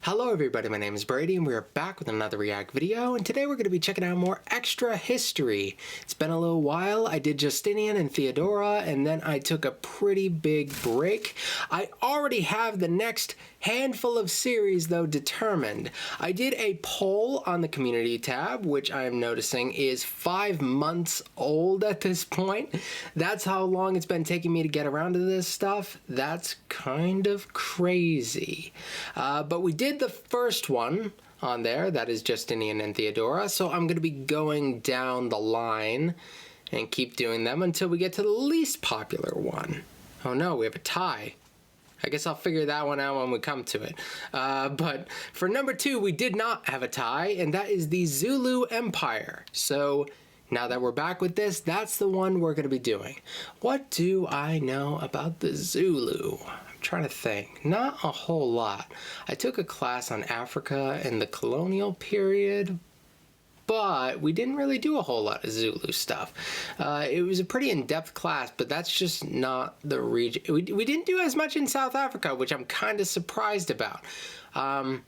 Hello everybody, my name is Brady and we're back with another React video, and today we're going to be checking out more extra history. It's been a little while. I did Justinian and Theodora and then I took a pretty big break. I already have the next handful of series though determined. I did a poll on the community tab, which I am noticing is 5 months old at this point. That's how long it's been taking me to get around to this stuff. That's kind of crazy. But we did the first one on there, that is Justinian and Theodora, so I'm going to be going down the line and keep doing them until we get to the least popular one. Oh no, we have a tie. I guess I'll figure that one out when we come to it. But for number 2, we did not have a tie, and that is the Zulu Empire. So now that we're back with this, that's the one we're going to be doing. What do I know about the Zulu? Trying to think. Not a whole lot. I took a class on Africa in the colonial period, but we didn't really do a whole lot of Zulu stuff. It was a pretty in-depth class, but that's just not the region. We didn't do as much in South Africa, which I'm kind of surprised about. I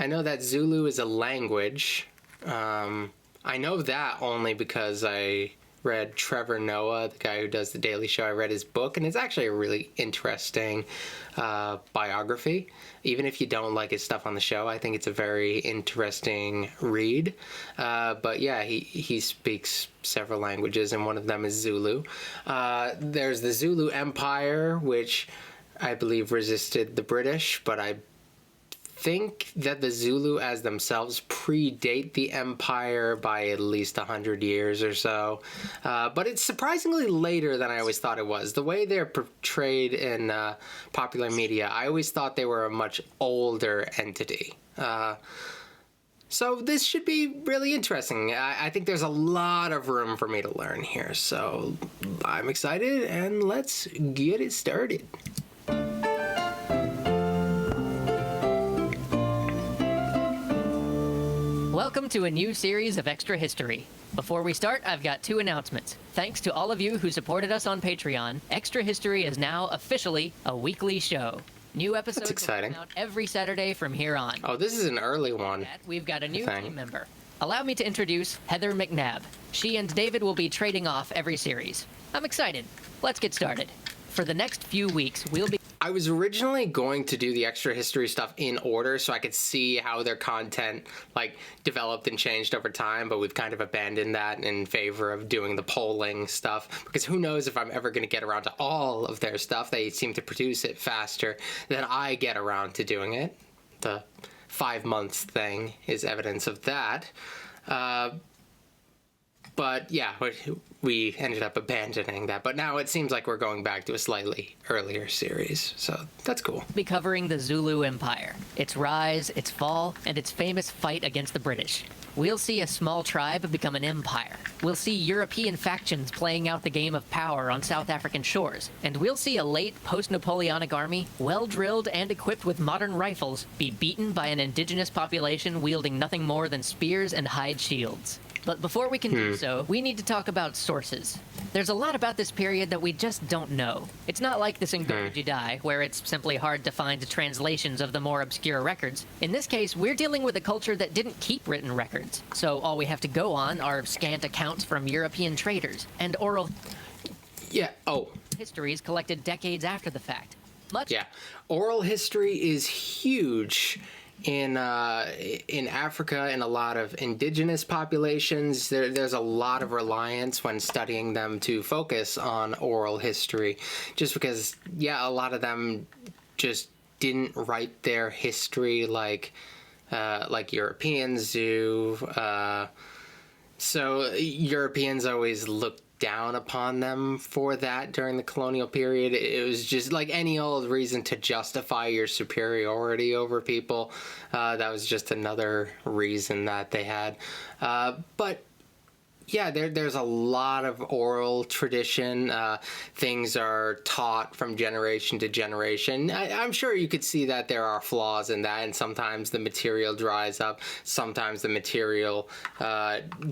know that Zulu is a language. I know that only because I read Trevor Noah, the guy who does The Daily Show. I read his book, and it's actually a really interesting biography. Even if you don't like his stuff on the show, I think it's a very interesting read. But yeah, he speaks several languages, and one of them is Zulu. There's the Zulu Empire, which I believe resisted the British, but I think that the Zulu as themselves predate the empire by at least 100 years or so. But it's surprisingly later than I always thought it was. The way they're portrayed in popular media, I always thought they were a much older entity. So this should be really interesting. I think there's a lot of room for me to learn here. So I'm excited, and let's get it started. Welcome to a new series of Extra History. Before we start, I've got 2 announcements. Thanks to all of you who supported us on Patreon, Extra History is now officially a weekly show. New episodes will come out every Saturday from here on. Oh, this is an early one. We've got a new team member. Allow me to introduce Heather McNabb. She and David will be trading off every series. I'm excited. Let's get started. For the next few weeks, we'll be... I was originally going to do the extra history stuff in order so I could see how their content developed and changed over time, but we've kind of abandoned that in favor of doing the polling stuff, because who knows if I'm ever going to get around to all of their stuff. They seem to produce it faster than I get around to doing it. The 5 months thing is evidence of that. But yeah, we ended up abandoning that. But now it seems like we're going back to a slightly earlier series, so that's cool. Be covering the Zulu Empire, its rise, its fall, and its famous fight against the British. We'll see a small tribe become an empire. We'll see European factions playing out the game of power on South African shores. And we'll see a late post-Napoleonic army, well-drilled and equipped with modern rifles, be beaten by an indigenous population wielding nothing more than spears and hide shields. But before we can do so, we need to talk about sources. There's a lot about this period that we just don't know. It's not like the Singdong Jidai, where it's simply hard to find translations of the more obscure records. In this case, we're dealing with a culture that didn't keep written records, so all we have to go on are scant accounts from European traders and oral histories collected decades after the fact. Oral history is huge in Africa and a lot of indigenous populations. There's a lot of reliance when studying them to focus on oral history, just because a lot of them just didn't write their history like Europeans do. So Europeans always looked down upon them for that during the colonial period. It was just like any old reason to justify your superiority over people. That was just another reason that they had. But yeah, there's a lot of oral tradition. Things are taught from generation to generation. I'm sure you could see that there are flaws in that, and sometimes the material dries up. Sometimes the material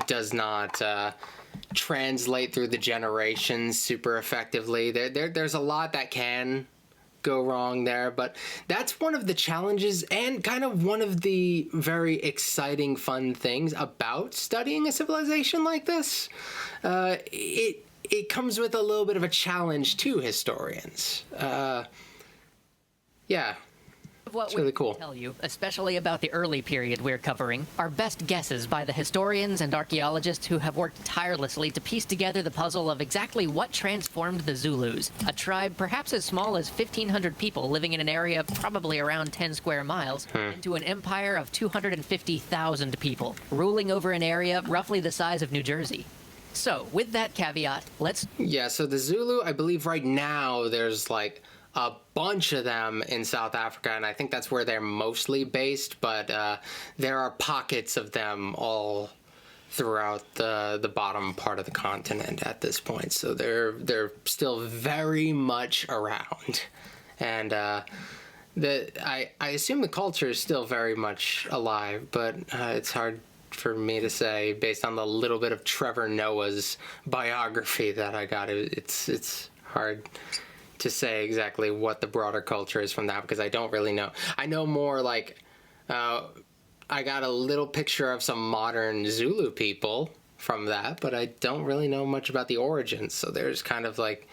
does not translate through the generations super effectively. There's a lot that can go wrong there, but that's one of the challenges and kind of one of the very exciting, fun things about studying a civilization like this. It comes with a little bit of a challenge to historians. Yeah. What It's really cool. Tell you, especially about the early period we're covering, are best guesses by the historians and archaeologists who have worked tirelessly to piece together the puzzle of exactly what transformed the Zulus, a tribe perhaps as small as 1,500 people living in an area of probably around 10 square miles, into an empire of 250,000 people, ruling over an area roughly the size of New Jersey. So, with that caveat, let's... Yeah, so the Zulu, I believe right now there's like a bunch of them in South Africa, and I think that's where they're mostly based, but there are pockets of them all throughout the bottom part of the continent at this point, so they're still very much around. And I assume the culture is still very much alive, but it's hard for me to say based on the little bit of Trevor Noah's biography that I got. It's hard to say exactly what the broader culture is from that, because I don't really know. I know more like I got a little picture of some modern Zulu people from that, but I don't really know much about the origins, so there's kind of like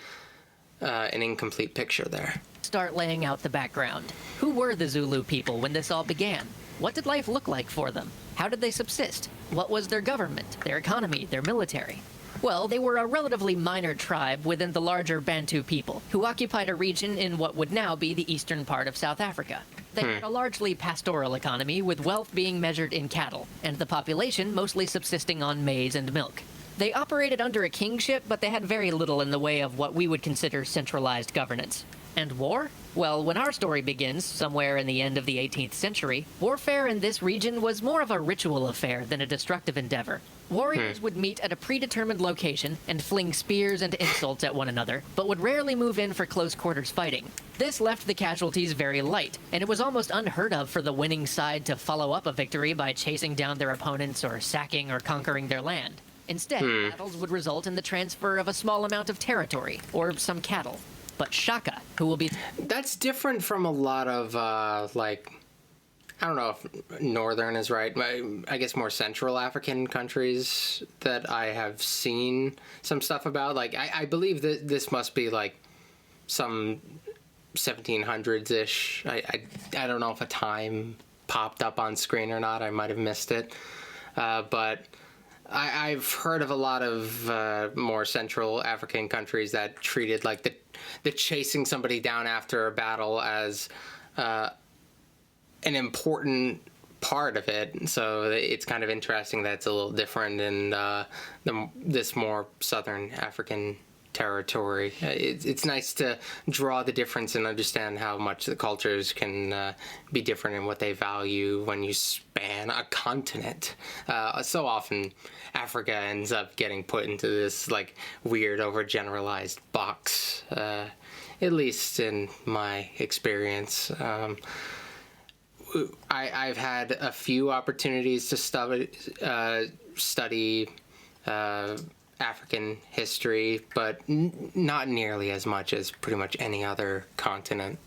an incomplete picture there. start laying out the background. Who were the Zulu people when this all began? What did life look like for them? How did they subsist? What was their government, their economy, their military? Well, they were a relatively minor tribe within the larger Bantu people, who occupied a region in what would now be the eastern part of South Africa. They had a largely pastoral economy, with wealth being measured in cattle, and the population mostly subsisting on maize and milk. They operated under a kingship, but they had very little in the way of what we would consider centralized governance. And war? Well, when our story begins, somewhere in the end of the 18th century, warfare in this region was more of a ritual affair than a destructive endeavor. Warriors would meet at a predetermined location and fling spears and insults at one another, but would rarely move in for close quarters fighting. This left the casualties very light, and it was almost unheard of for the winning side to follow up a victory by chasing down their opponents or sacking or conquering their land. Instead, battles would result in the transfer of a small amount of territory, or some cattle. But Shaka, who will be... That's different from a lot of, like, I don't know if northern is right, I guess more Central African countries that I have seen some stuff about. Like, I believe that this must be, like, some 1700s-ish. I don't know if a time popped up on screen or not. I might have missed it. But I've heard of a lot of more Central African countries that treated, like, the chasing somebody down after a battle as an important part of it. So it's kind of interesting that it's a little different in this more Southern African territory. It's nice to draw the difference and understand how much the cultures can be different in what they value when you span a continent. So often Africa ends up getting put into this like weird overgeneralized box, at least in my experience. I've had a few opportunities to study African history, but not nearly as much as pretty much any other continent.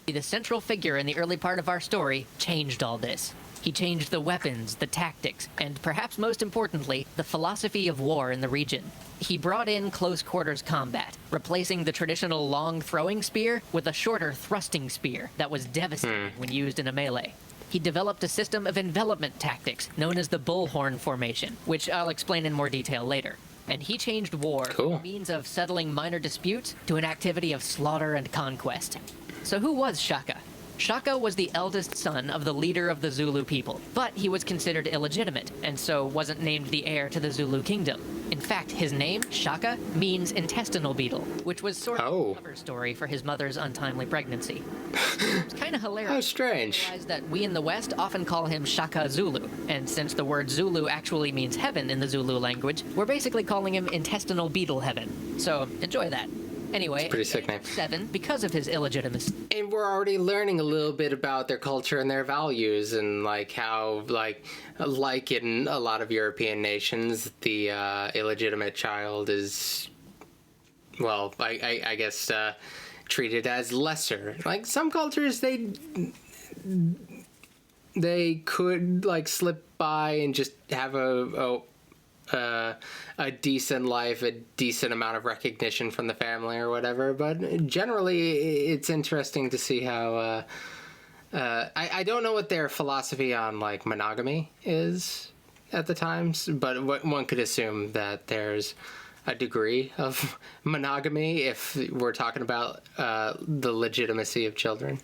The central figure in the early part of our story changed all this. He changed the weapons, the tactics, and perhaps most importantly, the philosophy of war in the region. He brought in close-quarters combat, replacing the traditional long throwing spear with a shorter thrusting spear that was devastating when used in a melee. He developed a system of envelopment tactics known as the bullhorn formation, which I'll explain in more detail later. And he changed war from a means of settling minor disputes to an activity of slaughter and conquest. So who was Shaka? Shaka was the eldest son of the leader of the Zulu people, but he was considered illegitimate, and so wasn't named the heir to the Zulu kingdom. In fact, his name, Shaka, means intestinal beetle, which was sort of a cover story for his mother's untimely pregnancy. It's kind of hilarious. How strange. To realize that we in the West often call him Shaka Zulu, and since the word Zulu actually means heaven in the Zulu language, we're basically calling him intestinal beetle heaven. So, enjoy that. Anyway, pretty sick name. 7 because of his illegitimacy. And we're already learning a little bit about their culture and their values, and like how, like in a lot of European nations, the illegitimate child is, well, I guess treated as lesser. Like some cultures, they could like slip by and just have a decent life, a decent amount of recognition from the family or whatever. But generally, it's interesting to see how. I don't know what their philosophy on like monogamy is at the times, but one could assume that there's a degree of monogamy if we're talking about the legitimacy of children.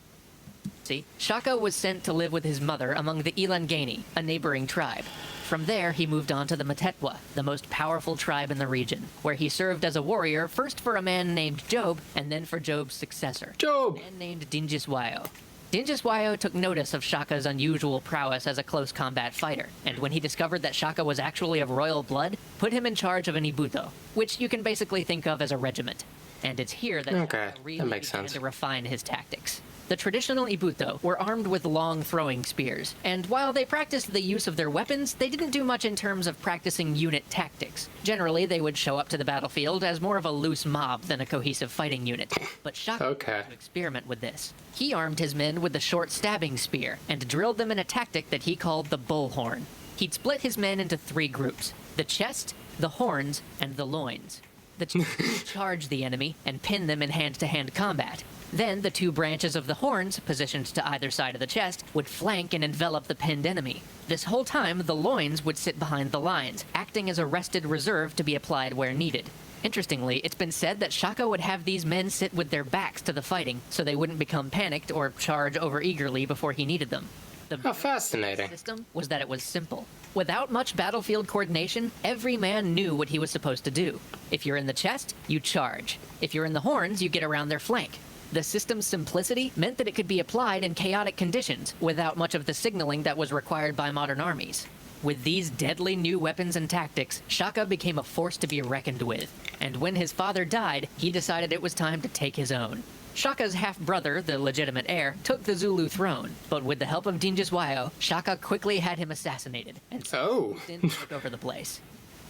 Shaka was sent to live with his mother among the Ilangani, a neighboring tribe. From there, he moved on to the Matetwa, the most powerful tribe in the region, where he served as a warrior first for a man named Job, and then for Job's successor, Job, a man named Dingiswayo. Dingiswayo took notice of Shaka's unusual prowess as a close combat fighter, and when he discovered that Shaka was actually of royal blood, put him in charge of an ibuto, which you can basically think of as a regiment. And it's here that Shaka really began to refine his tactics. The traditional ibuto were armed with long throwing spears, and while they practiced the use of their weapons, they didn't do much in terms of practicing unit tactics. Generally, they would show up to the battlefield as more of a loose mob than a cohesive fighting unit. But Shaka wanted to experiment with this. He armed his men with the short stabbing spear, and drilled them in a tactic that he called the bullhorn. He'd split his men into 3 groups: the chest, the horns, and the loins. The chest would charge the enemy and pin them in hand-to-hand combat. Then the 2 branches of the horns, positioned to either side of the chest, would flank and envelop the pinned enemy. This whole time, the loins would sit behind the lines, acting as a rested reserve to be applied where needed. Interestingly, it's been said that Shaka would have these men sit with their backs to the fighting, so they wouldn't become panicked or charge over-eagerly before he needed them. The fascinating system was that it was simple. Without much battlefield coordination, every man knew what he was supposed to do. If you're in the chest, you charge. If you're in the horns, you get around their flank. The system's simplicity meant that it could be applied in chaotic conditions, without much of the signaling that was required by modern armies. With these deadly new weapons and tactics, Shaka became a force to be reckoned with. And when his father died, he decided it was time to take his own. Shaka's half-brother, the legitimate heir, took the Zulu throne, but with the help of Dingiswayo, Shaka quickly had him assassinated, and took over the place.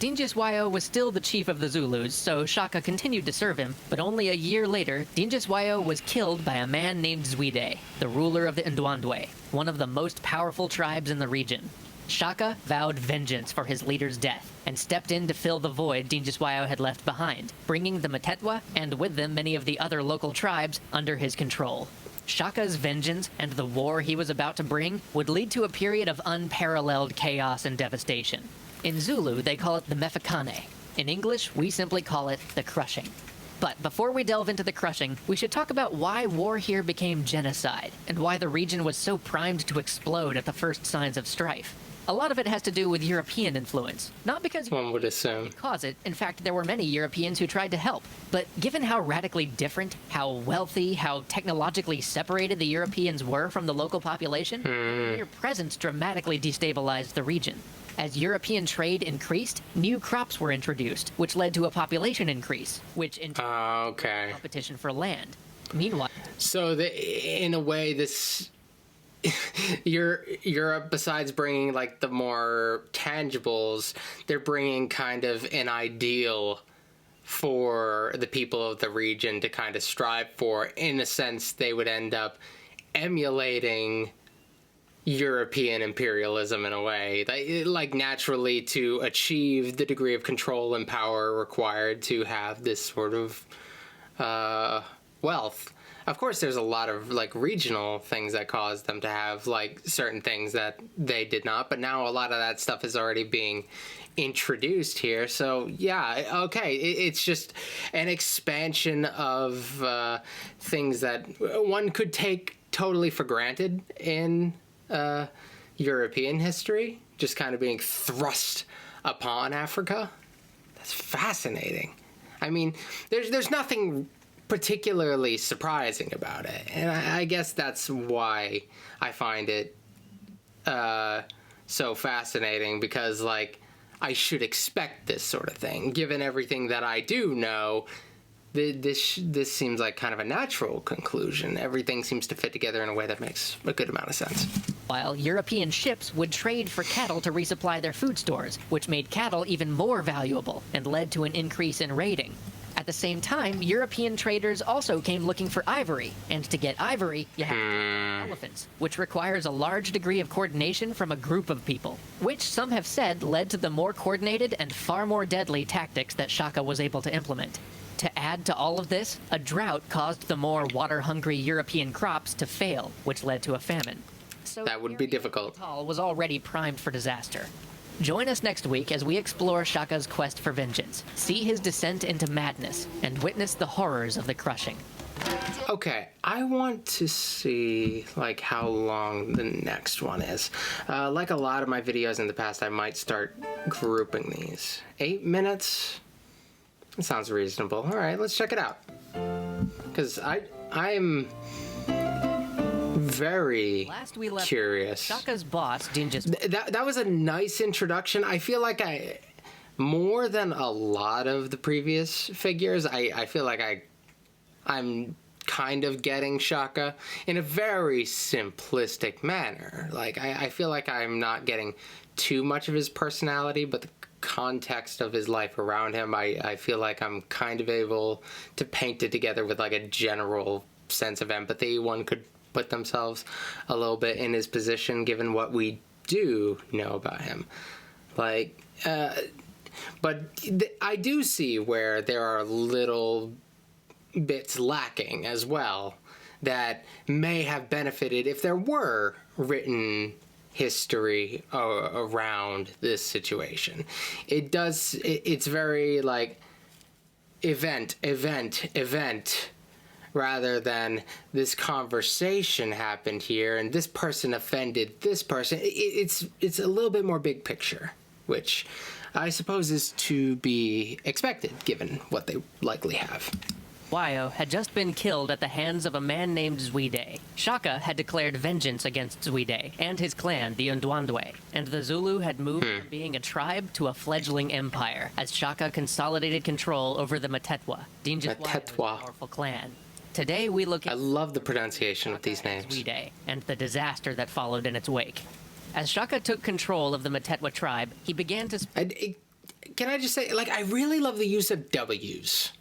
Dingiswayo was still the chief of the Zulus, so Shaka continued to serve him, but only a year later, Dingiswayo was killed by a man named Zwide, the ruler of the Ndwandwe, one of the most powerful tribes in the region. Shaka vowed vengeance for his leader's death, and stepped in to fill the void Dingiswayo had left behind, bringing the Matetwa, and with them many of the other local tribes, under his control. Shaka's vengeance and the war he was about to bring would lead to a period of unparalleled chaos and devastation. In Zulu, they call it the Mefakane. In English, we simply call it the crushing. But before we delve into the crushing, we should talk about why war here became genocide, and why the region was so primed to explode at the first signs of strife. A lot of it has to do with European influence. Not because one would assume cause it. In fact, there were many Europeans who tried to help. But given how radically different, how wealthy, how technologically separated the Europeans were from the local population, their presence dramatically destabilized the region. As European trade increased, new crops were introduced, which led to a population increase, which in turn competition for land. Meanwhile, so in a way, this Europe, besides bringing like the more tangibles, they're bringing kind of an ideal for the people of the region to kind of strive for. In a sense, they would end up emulating European imperialism in a way, like naturally to achieve the degree of control and power required to have this sort of wealth. Of course, there's a lot of like regional things that caused them to have like certain things that they did not, but now a lot of that stuff is already being introduced here. So yeah, okay, it's just an expansion of things that one could take totally for granted in European history, just kind of being thrust upon Africa. That's fascinating. I mean, there's nothing particularly surprising about it, and I guess that's why I find it so fascinating, because like I should expect this sort of thing given everything that I do know. This seems like kind of a natural conclusion. Everything seems to fit together in a way that makes a good amount of sense. While European ships would trade for cattle to resupply their food stores, which made cattle even more valuable and led to an increase in raiding. At the same time, European traders also came looking for ivory, and to get ivory, you have to get elephants, which requires a large degree of coordination from a group of people, which some have said led to the more coordinated and far more deadly tactics that Shaka was able to implement. To add to all of this, a drought caused the more water-hungry European crops to fail, which led to a famine. So That would be difficult. Natal was already primed for disaster. Join us next week as we explore Shaka's quest for vengeance, see his descent into madness, and witness the horrors of the crushing. Okay, I want to see, like, how long the next one is. Like a lot of my videos in the past, I might start grouping these. 8 minutes? That sounds reasonable. All right, let's check it out. Because I'm very Last we left curious. Shaka's boss, Dinja's That was a nice introduction. I feel like more than a lot of the previous figures, I feel like I'm kind of getting Shaka in a very simplistic manner. Like, I feel like I'm not getting too much of his personality, but the context of his life around him, I feel like I'm kind of able to paint it together with, like, a general sense of empathy. One could put themselves a little bit in his position given what we do know about him. Like, but I do see where there are little bits lacking as well that may have benefited if there were written history around this situation. It's very like event rather than this conversation happened here and this person offended this person. It's a little bit more big picture, which I suppose is to be expected given what they likely have. Wayo had just been killed at the hands of a man named Zwide. Shaka had declared vengeance against Zwide and his clan, the Ndwandwe, and the Zulu had moved from being a tribe to a fledgling empire as Shaka consolidated control over the Matetwa, Dinja's powerful clan. Today we look at I love the pronunciation of these names. Zwide and the disaster that followed in its wake. As Shaka took control of the Matetwa tribe, he began to... Can I just say, like, I really love the use of W's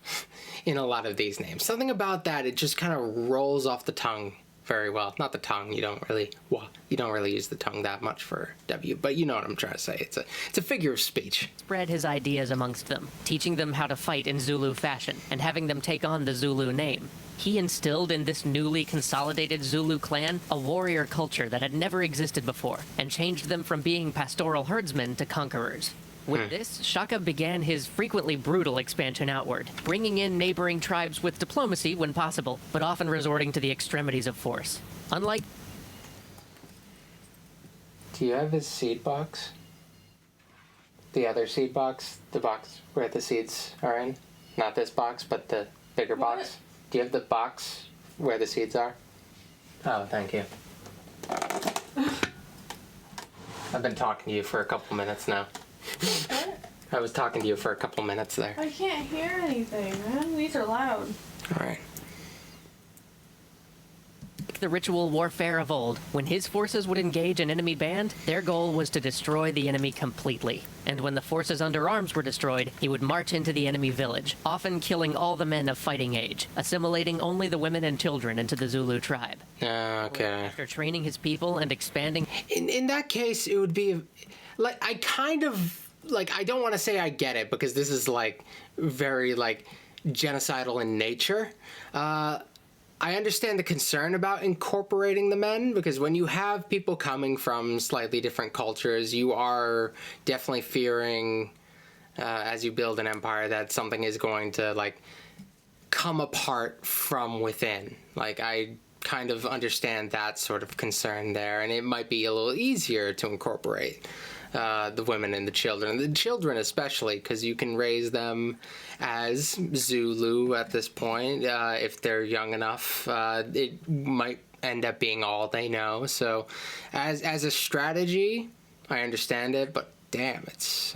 in a lot of these names. Something about that, it just kind of rolls off the tongue very well. Not the tongue, you don't really use the tongue that much for W, but you know what I'm trying to say. It's a figure of speech. Spread his ideas amongst them, teaching them how to fight in Zulu fashion, and having them take on the Zulu name. He instilled in this newly consolidated Zulu clan a warrior culture that had never existed before, and changed them from being pastoral herdsmen to conquerors. With this, Shaka began his frequently brutal expansion outward, bringing in neighboring tribes with diplomacy when possible, but often resorting to the extremities of force. Unlike... Do you have his seed box? The other seed box? The box where the seeds are in? Not this box, but the bigger box? Do you have the box where the seeds are? Oh, thank you. I've been talking to you for a couple minutes now. What? I was talking to you for a couple minutes there. I can't hear anything, man. These are loud. All right. the ritual warfare of old, when his forces would engage an enemy band, their goal was to destroy the enemy completely. And when the forces under arms were destroyed, he would march into the enemy village, often killing all the men of fighting age, assimilating only the women and children into the Zulu tribe. Okay. After training his people and expanding... In that case, it would be... Like, I kind of... Like, I don't want to say I get it, because this is, like, very, like, genocidal in nature. I understand the concern about incorporating the men, because when you have people coming from slightly different cultures, you are definitely fearing, as you build an empire, that something is going to, like, come apart from within. Like, I kind of understand that sort of concern there, and it might be a little easier to incorporate the women and the children especially, because you can raise them as Zulu at this point. If they're young enough, it might end up being all they know. So as a strategy, I understand it, but damn, it's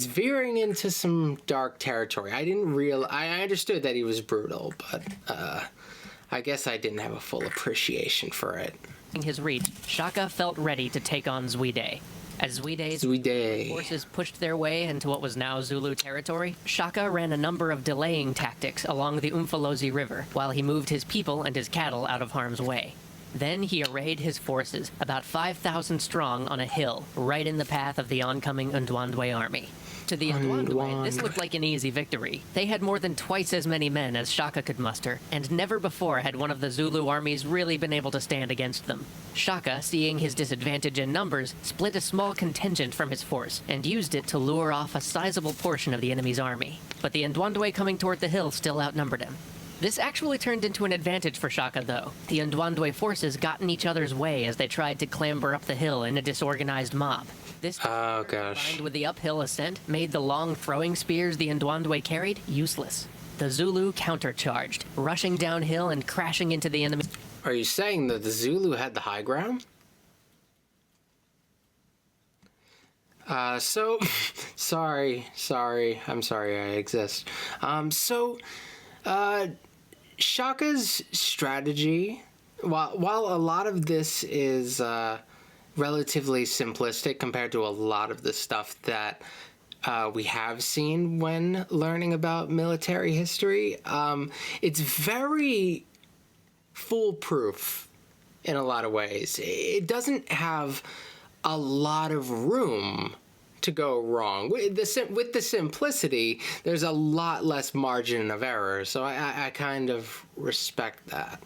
veering into some dark territory. I understood that he was brutal, but I guess I didn't have a full appreciation for it. his reach, Shaka felt ready to take on Zwide. As Zuide's Zuide. forces pushed their way into what was now Zulu territory, Shaka ran a number of delaying tactics along the Umfolozi River while he moved his people and his cattle out of harm's way. Then he arrayed his forces, about 5,000 strong, on a hill, right in the path of the oncoming Ndwandwe army. To the Ndwandwe, this looked like an easy victory. They had more than twice as many men as Shaka could muster, and never before had one of the Zulu armies really been able to stand against them. Shaka, seeing his disadvantage in numbers, split a small contingent from his force and used it to lure off a sizable portion of the enemy's army. But the Ndwandwe coming toward the hill still outnumbered him. This actually turned into an advantage for Shaka, though. The Ndwandwe forces got in each other's way as they tried to clamber up the hill in a disorganized mob. This, combined with the uphill ascent, made the long throwing spears the Ndwandwe carried useless. The Zulu countercharged, rushing downhill and crashing into the enemy. Are you saying that the Zulu had the high ground? Sorry, I'm sorry I exist. Shaka's strategy, while a lot of this is relatively simplistic compared to a lot of the stuff that we have seen when learning about military history, it's very foolproof in a lot of ways. It doesn't have a lot of room to go wrong. With the simplicity, there's a lot less margin of error, so I kind of respect that.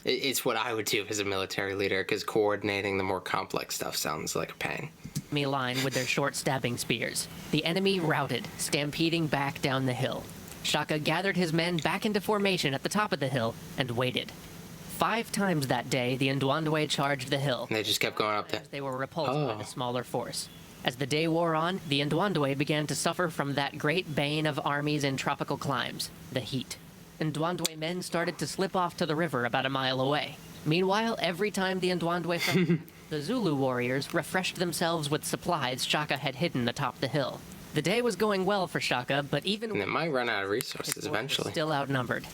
It's what I would do as a military leader, because coordinating the more complex stuff sounds like a pain. Line with their short stabbing spears. The enemy routed, stampeding back down the hill. Shaka gathered his men back into formation at the top of the hill and waited. 5 times that day, the Ndwandwe charged the hill. And they just kept going up there. They were repulsed by the smaller force. As the day wore on, the Ndwandwe began to suffer from that great bane of armies in tropical climes, the heat. Ndwandwe men started to slip off to the river about a mile away. Meanwhile, every time the Ndwandwe fell, the Zulu warriors refreshed themselves with supplies Shaka had hidden atop the hill. The day was going well for Shaka, but even and it might run out of resources eventually. Still outnumbered.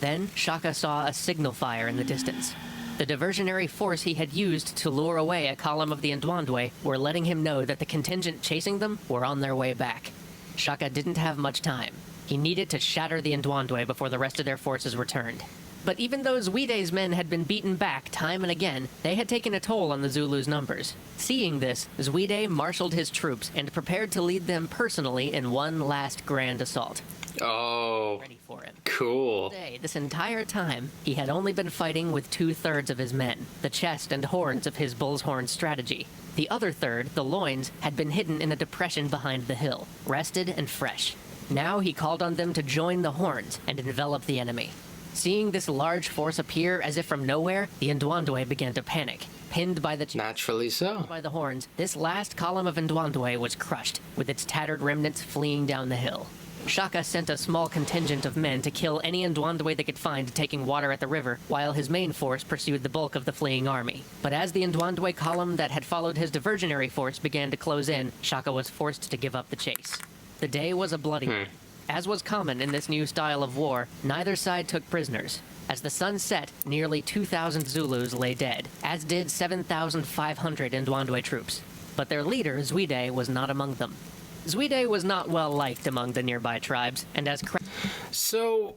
Then Shaka saw a signal fire in the distance. The diversionary force he had used to lure away a column of the Ndwandwe were letting him know that the contingent chasing them were on their way back. Shaka didn't have much time. He needed to shatter the Ndwandwe before the rest of their forces returned. But even though Zuide's men had been beaten back time and again, they had taken a toll on the Zulus' numbers. Seeing this, Zuide marshaled his troops and prepared to lead them personally in one last grand assault. Oh, ready for him. Cool. This entire time, he had only been fighting with 2/3 of his men, the chest and horns of his bull's horn strategy. The other third, the loins, had been hidden in a depression behind the hill, rested and fresh. Now he called on them to join the horns and envelop the enemy. Seeing this large force appear as if from nowhere, the Ndwandwe began to panic. Pinned by the naturally so by the horns, this last column of Ndwandwe was crushed, with its tattered remnants fleeing down the hill. Shaka sent a small contingent of men to kill any Ndwandwe they could find taking water at the river, while his main force pursued the bulk of the fleeing army. But as the Ndwandwe column that had followed his diversionary force began to close in, Shaka was forced to give up the chase. The day was a bloody one. As was common in this new style of war, neither side took prisoners. As the sun set, nearly 2,000 Zulus lay dead, as did 7,500 Ndwandwe troops. But their leader, Zuide, was not among them. Zuide was not well liked among the nearby tribes, and as So,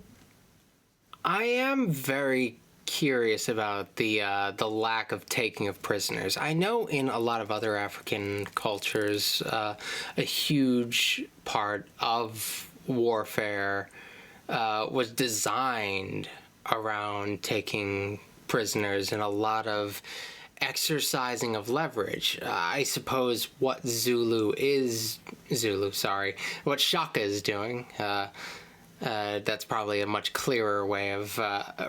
I am very curious about the lack of taking of prisoners. I know in a lot of other African cultures, a huge part of warfare was designed around taking prisoners and a lot of exercising of leverage. I suppose what what Shaka is doing, that's probably a much clearer way of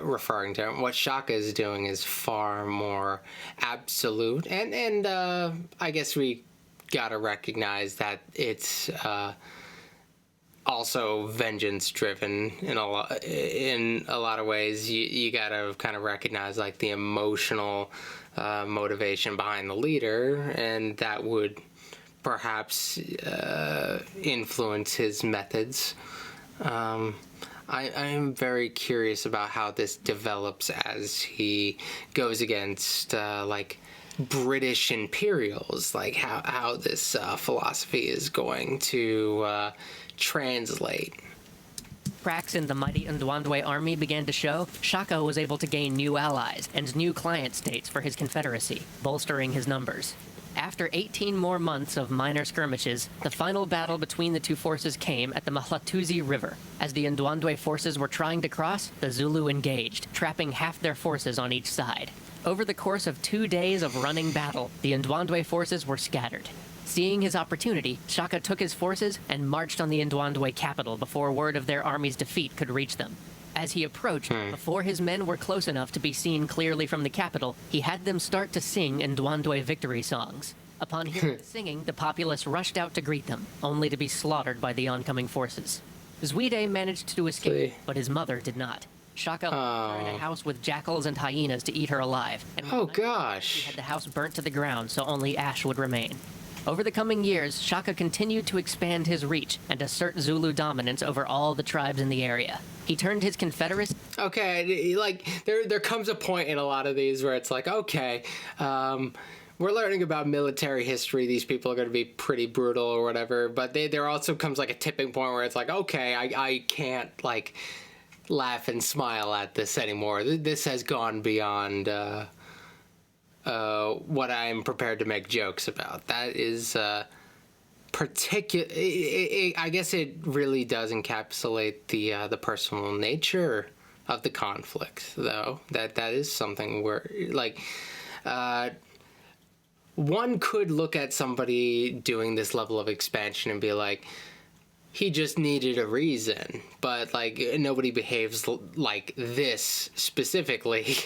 referring to it. What Shaka is doing is far more absolute, and I guess we gotta recognize that it's also vengeance driven in a lot of ways. You gotta kind of recognize like the emotional motivation behind the leader, and that would perhaps influence his methods. I am very curious about how this develops as he goes against British Imperials, like how this philosophy is going to translate. Cracks in the mighty Ndwandwe army began to show. Shaka was able to gain new allies and new client states for his confederacy, bolstering his numbers. After 18 more months of minor skirmishes, the final battle between the two forces came at the Mahlatuzi River. As the Ndwandwe forces were trying to cross, the Zulu engaged, trapping half their forces on each side. Over the course of 2 days of running battle, the Ndwandwe forces were scattered. Seeing his opportunity, Shaka took his forces and marched on the Ndwandwe capital before word of their army's defeat could reach them. As he approached, before his men were close enough to be seen clearly from the capital, he had them start to sing Ndwandwe victory songs. Upon hearing the singing, the populace rushed out to greet them, only to be slaughtered by the oncoming forces. Zwide managed to escape, but his mother did not. Shaka left her in a house with jackals and hyenas to eat her alive, and Oh, one night, gosh. he had the house burnt to the ground so only ash would remain. Over the coming years, Shaka continued to expand his reach and assert Zulu dominance over all the tribes in the area. He turned his confederacy. Okay, like, there comes a point in a lot of these where it's like, okay, we're learning about military history. These people are going to be pretty brutal or whatever, but there also comes, like, a tipping point where it's like, okay, I can't, like, laugh and smile at this anymore. This has gone beyond what I'm prepared to make jokes about. That is particular. I guess it really does encapsulate the personal nature of the conflict, though. That is something where, like, one could look at somebody doing this level of expansion and be like, he just needed a reason, but, like, nobody behaves like this specifically.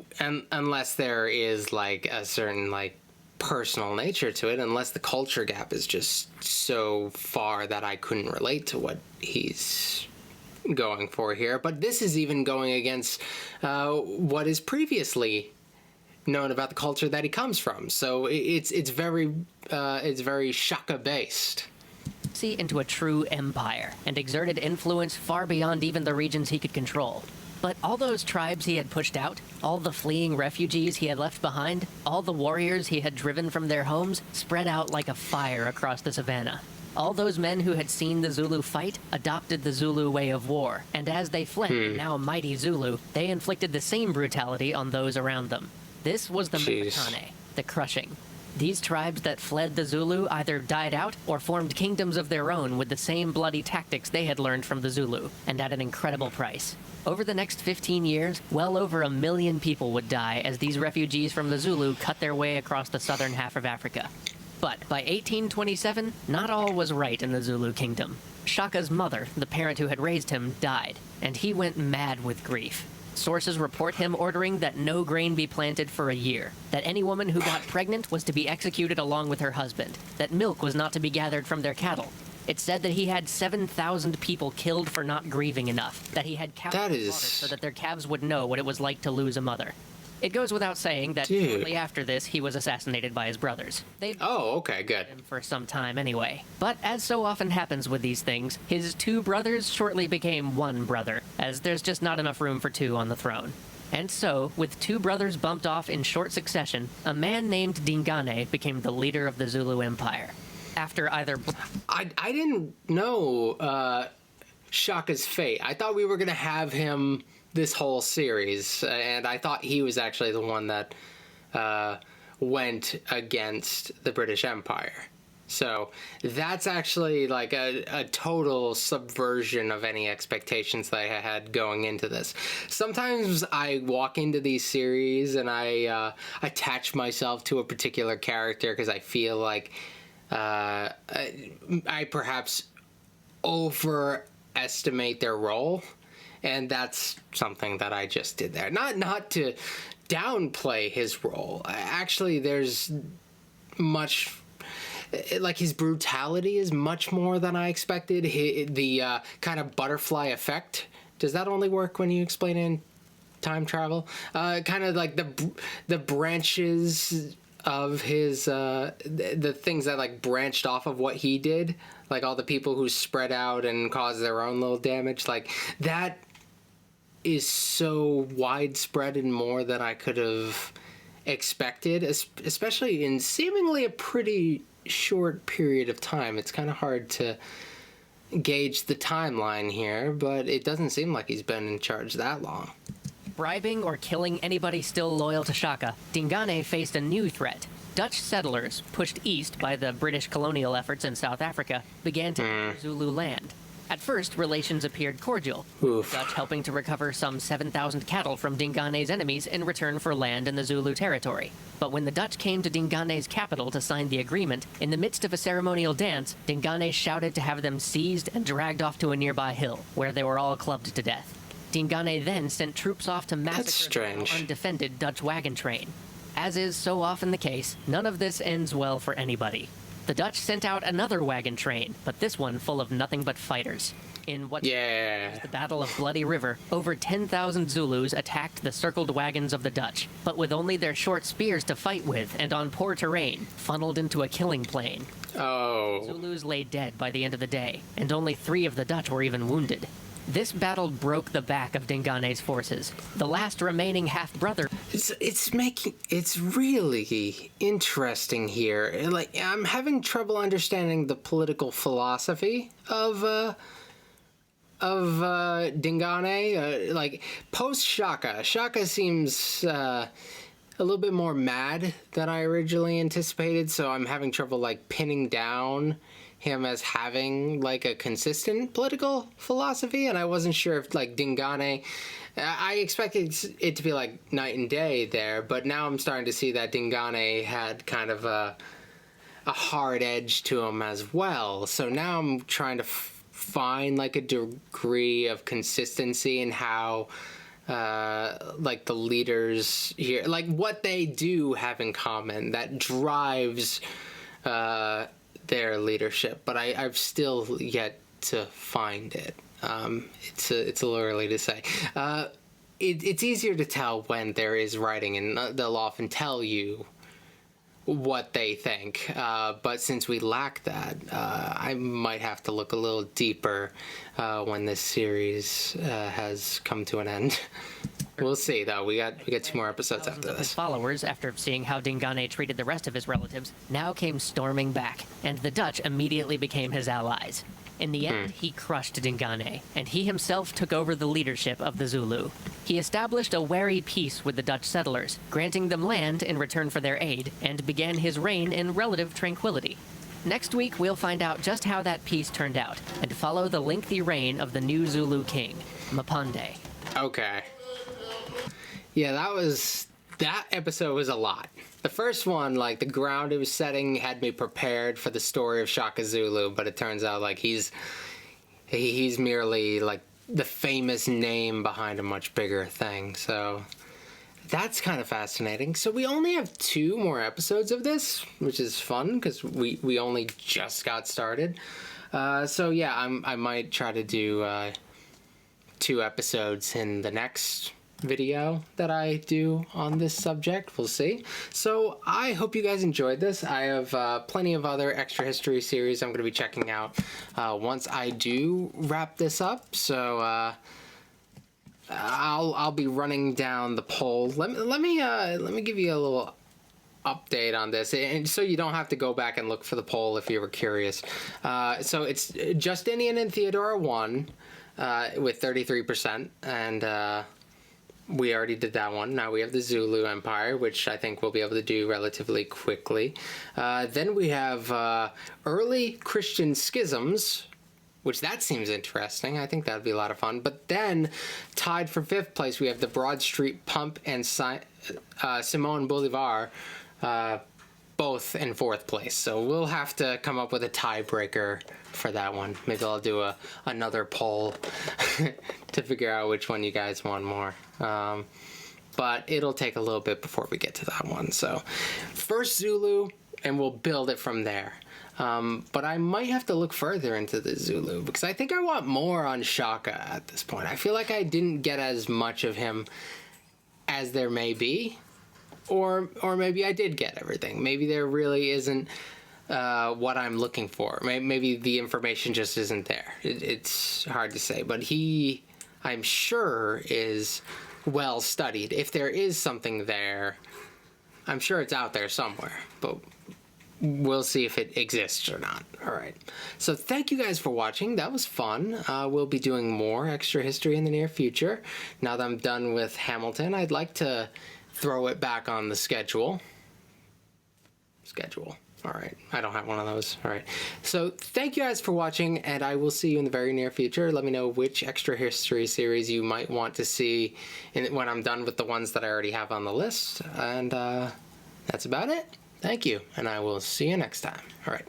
Unless there is, like, a certain, like, personal nature to it, unless the culture gap is just so far that I couldn't relate to what he's going for here. But this is even going against what is previously known about the culture that he comes from. So it's very Shaka based. Into a true empire and exerted influence far beyond even the regions he could control. But all those tribes he had pushed out, all the fleeing refugees he had left behind, all the warriors he had driven from their homes, spread out like a fire across the savannah. All those men who had seen the Zulu fight adopted the Zulu way of war, and as they fled the now mighty Zulu, they inflicted the same brutality on those around them. This was the Mekane, the crushing. These tribes that fled the Zulu either died out or formed kingdoms of their own with the same bloody tactics they had learned from the Zulu, and at an incredible price. Over the next 15 years, well over 1 million people would die as these refugees from the Zulu cut their way across the southern half of Africa. But by 1827, not all was right in the Zulu kingdom. Shaka's mother, the parent who had raised him, died, and he went mad with grief. Sources report him ordering that no grain be planted for a year, that any woman who got pregnant was to be executed along with her husband, that milk was not to be gathered from their cattle. It said that he had 7,000 people killed for not grieving enough, that he had cows slaughtered so that their calves would know what it was like to lose a mother. It goes without saying that shortly after this, he was assassinated by his brothers. Okay, good. Him for some time anyway. But as so often happens with these things, his two brothers shortly became one brother, as there's just not enough room for two on the throne. And so, with two brothers bumped off in short succession, a man named Dingane became the leader of the Zulu Empire. After either... I didn't know Shaka's fate. I thought we were going to have him this whole series, and I thought he was actually the one that went against the British Empire. So that's actually like a total subversion of any expectations that I had going into this. Sometimes I walk into these series and I attach myself to a particular character because I feel like I perhaps overestimate their role, and that's something that I just did there. Not to downplay his role. Actually, there's much, like, his brutality is much more than I expected. The kind of butterfly effect, does that only work when you explain it in time travel? Kind of like the branches of his the things that like branched off of what he did, like all the people who spread out and caused their own little damage, like that is so widespread and more than I could have expected, especially in seemingly a pretty short period of time. It's kind of hard to gauge the timeline here, but it doesn't seem like he's been in charge that long. Bribing or killing anybody still loyal to Shaka, Dingane faced a new threat. Dutch settlers, pushed east by the British colonial efforts in South Africa, began to enter Zulu land. At first, relations appeared cordial, Oof. the Dutch helping to recover some 7,000 cattle from Dingane's enemies in return for land in the Zulu territory. But when the Dutch came to Dingane's capital to sign the agreement, in the midst of a ceremonial dance, Dingane shouted to have them seized and dragged off to a nearby hill, where they were all clubbed to death. Dingane then sent troops off to massacre the now undefended Dutch wagon train. As is so often the case, none of this ends well for anybody. The Dutch sent out another wagon train, but this one full of nothing but fighters. In what was the Battle of Bloody River, over 10,000 Zulus attacked the circled wagons of the Dutch, but with only their short spears to fight with and on poor terrain, funneled into a killing plain. Oh. Zulus lay dead by the end of the day, and only 3 of the Dutch were even wounded. This battle broke the back of Dingane's forces. The last remaining half-brother... It's really interesting here. Like, I'm having trouble understanding the political philosophy of Dingane. Like, post-Shaka. Shaka seems a little bit more mad than I originally anticipated, so I'm having trouble, like, pinning down him as having, like, a consistent political philosophy, and I wasn't sure if, like, Dingane... I expected it to be, like, night and day there, but now I'm starting to see that Dingane had kind of a hard edge to him as well. So now I'm trying to find, like, a degree of consistency in how... like the leaders here, like what they do have in common that drives their leadership, but I've still yet to find it. It's a little early to say. It's easier to tell when there is writing, and they'll often tell you what they think. But since we lack that, I might have to look a little deeper when this series has come to an end. We'll see, though. We got 2 more episodes after this. His followers, after seeing how Dingane treated the rest of his relatives, now came storming back, and the Dutch immediately became his allies. In the end, he crushed Dingane, and he himself took over the leadership of the Zulu. He established a wary peace with the Dutch settlers, granting them land in return for their aid, and began his reign in relative tranquility. Next week, we'll find out just how that peace turned out, and follow the lengthy reign of the new Zulu king, Mpande. Okay. Yeah, that episode was a lot. The first one, like, the ground it was setting had me prepared for the story of Shaka Zulu, but it turns out, like, he's merely, like, the famous name behind a much bigger thing, so that's kind of fascinating. So we only have 2 more episodes of this, which is fun, because we only just got started. So yeah, I might try to do 2 episodes in the next video that I do on this subject. We'll see. So I hope you guys enjoyed this. I have plenty of other extra history series I'm going to be checking out once I do wrap this up. So I'll be running down the poll. Let me give you a little update on this, and so you don't have to go back and look for the poll if you were curious. So it's Justinian and Theodora won with 33%, and we already did that one. Now we have the Zulu Empire, which I think we'll be able to do relatively quickly. Then we have early Christian schisms, which that seems interesting. I think that would be a lot of fun. But then, tied for 5th place, we have the Broad Street Pump and Simon Bolivar, both in 4th place. So we'll have to come up with a tiebreaker for that one. Maybe I'll do another poll to figure out which one you guys want more. But it'll take a little bit before we get to that one. So first Zulu, and we'll build it from there. But I might have to look further into the Zulu, because I think I want more on Shaka at this point. I feel like I didn't get as much of him as there may be. Or maybe I did get everything. Maybe there really isn't what I'm looking for. Maybe the information just isn't there. It's hard to say. But I'm sure is well studied. If there is something there, I'm sure it's out there somewhere, but we'll see if it exists or not. All right. So thank you guys for watching. That was fun. We'll be doing more extra history in the near future. Now that I'm done with Hamilton, I'd like to throw it back on the schedule. All right. I don't have one of those. All right. So thank you guys for watching, and I will see you in the very near future. Let me know which extra history series you might want to see when I'm done with the ones that I already have on the list. And that's about it. Thank you, and I will see you next time. All right.